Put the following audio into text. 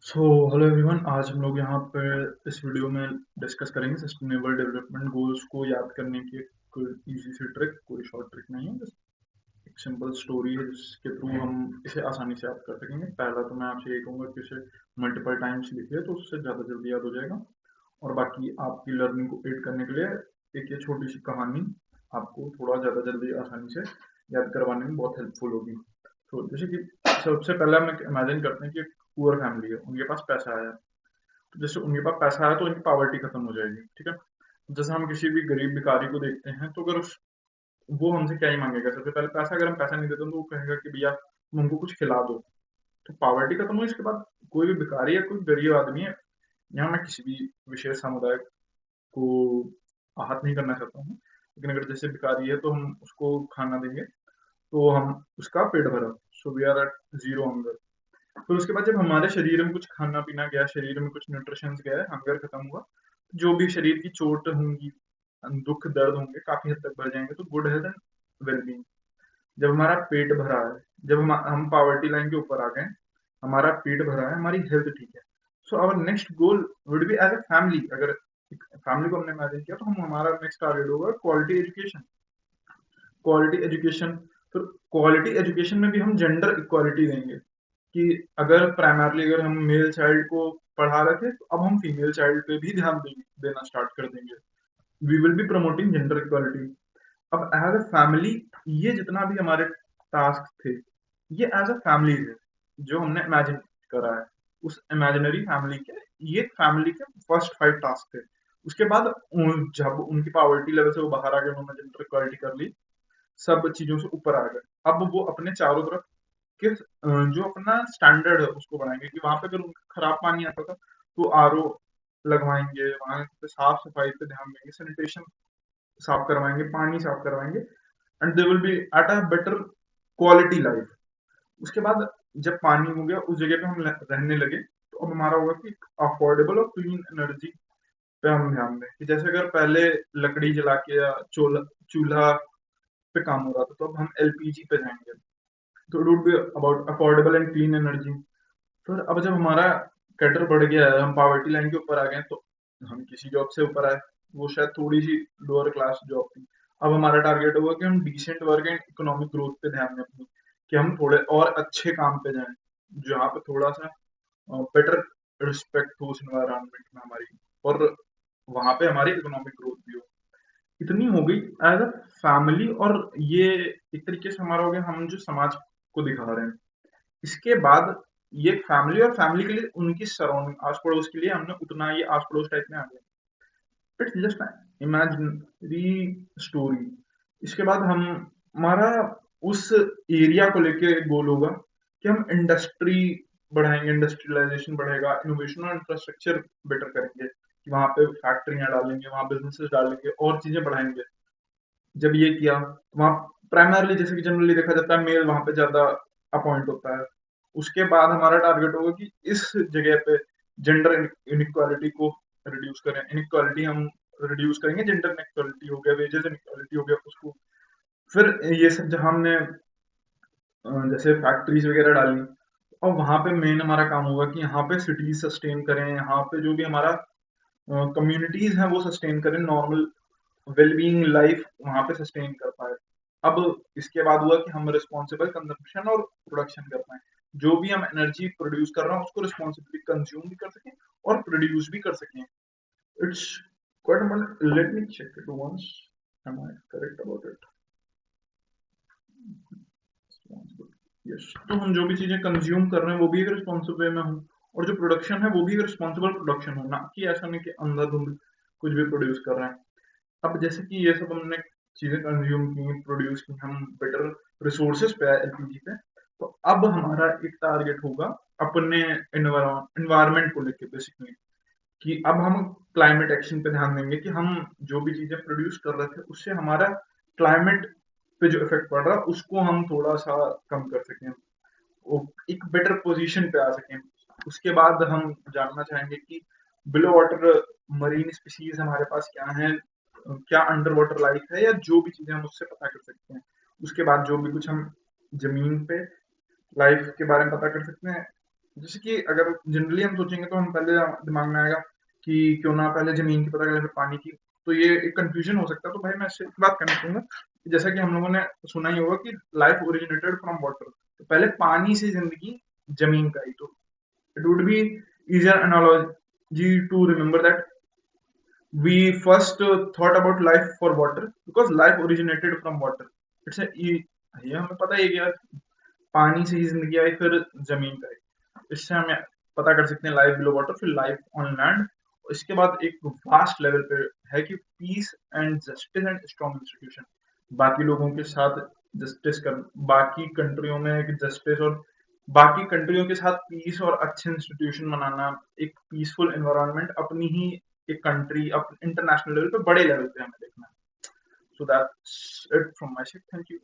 Hello everyone. आज हम लोग यहाँ पे इस वीडियो में डिस्कस करेंगे सस्टेनेबल डेवलपमेंट गोल्स को याद करने की एक इजी सी ट्रिक। कोई शॉर्ट ट्रिक नहीं है, बस एक सिंपल स्टोरी है जिसके थ्रू हम इसे आसानी से याद कर सकेंगे। पहला तो मैं आपसे यही कहूँगा कि इसे मल्टीपल टाइम्स लिखिए तो उससे ज़्यादा जल्दी याद हो जाएगा। और बाकी आपकी लर्निंग को एड करने के लिए एक ये छोटी सी कहानी आपको थोड़ा ज़्यादा जल्दी आसानी से याद करवाने में बहुत हेल्पफुल होगी। तो जैसे कि सबसे पहले हम इमेजिन करते हैं कि एक पुअर फैमिली है, उनके पास पैसा आया। तो जैसे उनके पास पैसा आया तो उनकी पॉवर्टी खत्म हो जाएगी, ठीक है। जैसे हम किसी भी गरीब भिखारी को देखते हैं तो अगर वो हमसे क्या ही मांगेगा, सबसे पहले पैसा। अगर हम पैसा नहीं देते तो वो कहेगा कि भैया तुम हमको कुछ खिला दो। तो पॉवर्टी खत्म हुई, इसके बाद कोई भी भिखारी या कोई गरीब आदमी है, यहाँ मैं किसी भी विशेष समुदाय को आहत नहीं करना चाहता हूँ, लेकिन अगर जैसे भिखारी है तो हम उसको खाना देंगे तो हम उसका पेट भरा। So we are at zero hunger. फिर उसके बाद जब हमारे शरीर में कुछ खाना पीना गया, शरीर में कुछ न्यूट्रिशंस गए, हंगर खत्म हुआ, जो भी शरीर की चोट होंगी, दुख दर्द होंगे, काफी हद तक भर जाएंगे। तो गुड हेल्थ एंड वेलबींग। जब हमारा पेट भरा है, जब हम पावर्टी लाइन के ऊपर आ गए, हमारा पेट भरा है, हमारी हेल्थ ठीक है, so our next goal would be as a family. अगर फैमिली को हमने इमेजिन किया तो हम हमारा नेक्स्ट टारगेट होगा क्वालिटी एजुकेशन। क्वालिटी एजुकेशन, फिर क्वालिटी एजुकेशन में भी हम जेंडर इक्वालिटी देंगे कि अगर प्राइमरली अगर हम मेल चाइल्ड को पढ़ा रहे थे तो अब हम फीमेल चाइल्ड पे भी ध्यान देना स्टार्ट कर देंगे। We will be promoting gender equality. अब एज अ फैमिली, ये जितना भी हमारे टास्क थे, ये एज अ फैमिली है जो हमने इमेजिन करा है। उस इमेजिनरी फैमिली के, ये फैमिली के फर्स्ट 5 टास्क थे। उसके बाद जब उनकी पावर्टी लेवल से वो बाहर आ गए, उन्होंने जेंडर इक्वालिटी कर ली, सब चीजों से ऊपर आ गए। अब वो अपने चारों तरफ के जो अपना स्टैंडर्ड है उसको बढ़ाएंगे कि वहां पे अगर उनका खराब पानी आता था तो आरओ लगवाएंगे, वहां पे साफ सफाई पे ध्यान देंगे, सैनिटेशन साफ करवाएंगे, पानी साफ करवाएंगे, and they will be at a better quality life. उसके बाद जब पानी हो गया, उस जगह पे हम रहने लगे, तो अब हमारा होगा कि अफोर्डेबल और क्लीन एनर्जी पे हम ध्यान दें। कि जैसे अगर पहले लकड़ी जला के या चूल्हा पे काम हो रहा था, तो अब हम एलपीजी पे जाएंगे। तो it would be about affordable and clean energy. फिर अब जब हमारा कैटर बढ़ गया है, हम पॉवर्टी लाइन के ऊपर आ गए, तो हम किसी जॉब से ऊपर आए, वो शायद थोड़ी सी लोअर क्लास जॉब थी। अब हमारा टारगेट होगा कि हम decent work and economic growth पे ध्यान दें अपनी, कि हम थोड़े और अच्छे काम पे जाएं जहाँ पे थोड़ा सा बेटर रिस्पेक्ट हो उस एनवायरमेंट में हमारी, और वहां पे हमारी इकोनॉमिक ग्रोथ भी हो। इतनी हो गई एज अ फैमिली। और ये एक तरीके से हमारा हो गया, हम जो समाज को दिखा रहे हैं। इसके बाद ये फैमिली, और फैमिली के लिए उनकी सराउंडिंग, आस पड़ोस के लिए हमने उतना ये आस पड़ोस टाइप में आ गया। It's just imaginary story. इसके बाद हम हमारा उस एरिया को लेके गोल होगा कि हम इंडस्ट्री बढ़ाएंगे, इंडस्ट्रियलाइजेशन बढ़ेगा, इनोवेशन और इंफ्रास्ट्रक्चर बेटर करेंगे, कि वहां पे फैक्ट्रियां डालेंगे, वहां बिजनेसेस डालेंगे और चीजें बढ़ाएंगे। जब ये किया तो वहाँ प्राइमरली, जैसे कि जनरली देखा जाता है, मेल वहां पे ज्यादा अपॉइंट होता है। उसके बाद हमारा टारगेट होगा कि इस जगह पे जेंडर इनइक्वालिटी को रिड्यूस करें। इनइक्वालिटी हम रिड्यूस करेंगे, जेंडर इनइक्वालिटी हो गया, वेजेस इनइक्वालिटी हो गया उसको। फिर ये सब जहां हमने जैसे फैक्ट्रीज वगैरह डाली, और वहां पे मेन हमारा काम होगा कि यहाँ पे सिटीज सस्टेन करें, यहाँ पे जो भी हमारा कम्युनिटीज हैं वो सस्टेन करें, नॉर्मल वेलबींग लाइफ वहां पे सस्टेन कर पाए। अब इसके बाद हुआ कि हम रिस्पॉन्सिबल कंजम्पशन और प्रोडक्शन कर पाए। जो भी हम एनर्जी प्रोड्यूस कर रहे हैं उसको रिस्पॉन्सिबली कंज्यूम भी कर सकें और प्रोड्यूस भी कर सकें। It's quite, let me check it once, am I correct about it? Yes. तो हम जो भी चीजें कंज्यूम कर रहे हैं वो भी एक रिस्पॉन्सिबल वे में हो, और जो प्रोडक्शन है वो भी एक रिस्पॉन्सिबल प्रोडक्शन हो, ना कि ऐसा नहीं कि अंधाधुंध कुछ भी प्रोड्यूस कर रहे हैं। अब जैसे कि ये सब हमने चीजें कंज्यूम की, प्रोड्यूस की, हम बेटर रिसोर्सेज पे आए एलपीजी पे। तो अब हमारा एक टारगेट होगा अपने एनवायरमेंट को लेके बेसिकली, कि अब हम क्लाइमेट एक्शन पे ध्यान देंगे कि हम जो भी चीजें प्रोड्यूस कर रहे थे उससे हमारा क्लाइमेट पे जो इफेक्ट पड़ रहा है उसको हम थोड़ा सा कम कर सकें, वो एक बेटर पोजीशन पे आ सकें। उसके बाद हम जानना चाहेंगे कि बिलो वाटर मरीन स्पीसीज हमारे पास क्या है, क्या अंडर वाटर लाइफ है, या जो भी चीजें हम उससे पता कर सकते हैं। उसके बाद जो भी कुछ हम जमीन पे लाइफ के बारे में पता कर सकते हैं, जैसे कि अगर जनरली हम सोचेंगे तो हम पहले दिमाग में आएगा कि क्यों ना पहले जमीन की पता करें फिर पानी की। तो ये एक कंफ्यूजन हो सकता है। तो भाई मैं इससे एक बात करना चाहूंगा कि जैसा कि हम लोगों ने सुना ही होगा कि लाइफ ओरिजिनेटेड फ्रॉम वाटर, तो पहले पानी से जिंदगी जमीन का ही। तो it would be easier analogy to remember that we first thought about life for water because life originated from water. It's ये हमें पता ही है कि यार पानी से ही जिंदगी आई, फिर जमीन का आई। इससे हमें पता कर सकते हैं लाइफ बिलो वाटर, फिर लाइफ ऑन लैंड। इसके बाद एक वास्ट लेवल पे है कि peace and justice and strong institution, बाकी लोगों के साथ जस्टिस कर, बाकी कंट्रियों में एक जस्टिस और बाकी कंट्रियों के साथ पीस और अच्छे इंस्टीट्यूशन बनाना, एक पीसफुल एनवायरनमेंट अपनी ही एक कंट्री इंटरनेशनल लेवल पे बड़े लेवल पे हमें देखना है। So that's it from my side. Thank you.